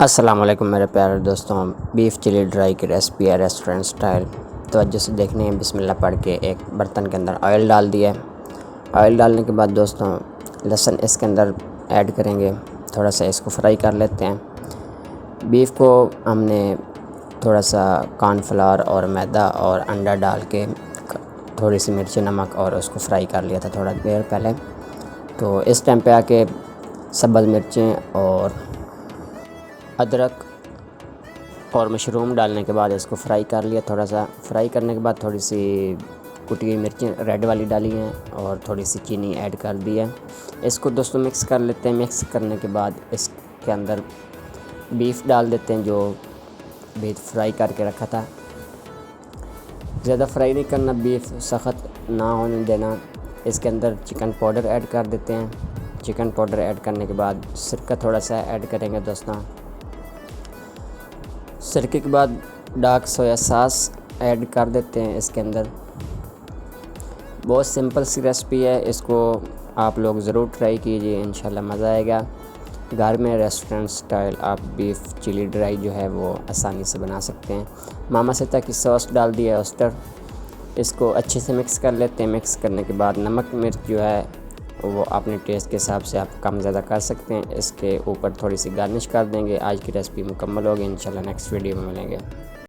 अस्सलाम वालेकुम मेरे प्यारे दोस्तों। बीफ चिली ड्राई की रेसिपी है रेस्टोरेंट स्टाइल। तवज्जो से देखने हैं। बिस्मिल्लाह पढ़ के एक बर्तन के अंदर ऑयल डाल दिया है। ऑयल डालने के बाद दोस्तों लहसुन इसके अंदर ऐड करेंगे। थोड़ा सा इसको फ्राई कर लेते हैं। बीफ को हमने थोड़ा सा कॉर्नफ्लावर और मैदा और अंडा डाल के थोड़ी सी मिर्ची नमक और उसको फ्राई कर लिया था थोड़ा देर पहले। तो इस टाइम पे आके सब्ज़ मिर्चें और अदरक और मशरूम डालने के बाद इसको फ्राई कर लिया। थोड़ा सा फ्राई करने के बाद थोड़ी सी कुटी हुई मिर्चें रेड वाली डाली हैं और थोड़ी सी चीनी ऐड कर दी है। इसको दोस्तों मिक्स कर लेते हैं। मिक्स करने के बाद इसके अंदर बीफ डाल देते हैं जो बीफ फ्राई करके रखा था। ज़्यादा फ्राई नहीं करना, बीफ सख्त ना होने देना। इसके अंदर चिकन पाउडर ऐड कर देते हैं। चिकन पाउडर ऐड करने के बाद सिरका थोड़ा सा ऐड करेंगे दोस्तों। सिरके के बाद डार्क सोया सॉस ऐड कर देते हैं इसके अंदर। बहुत सिंपल सी रेसिपी है, इसको आप लोग ज़रूर ट्राई कीजिए, इंशाल्लाह मज़ा आएगा। घर में रेस्टोरेंट स्टाइल आप बीफ चिली ड्राई जो है वो आसानी से बना सकते हैं। मामा सीता की सॉस डाल दी है ऑयस्टर। इसको अच्छे से मिक्स कर लेते हैं। मिक्स करने के बाद नमक मिर्च जो है वो अपने टेस्ट के हिसाब से आप कम ज़्यादा कर सकते हैं। इसके ऊपर थोड़ी सी गार्निश कर देंगे। आज की रेसिपी मुकम्मल होगी। इंशाल्लाह नेक्स्ट वीडियो में मिलेंगे।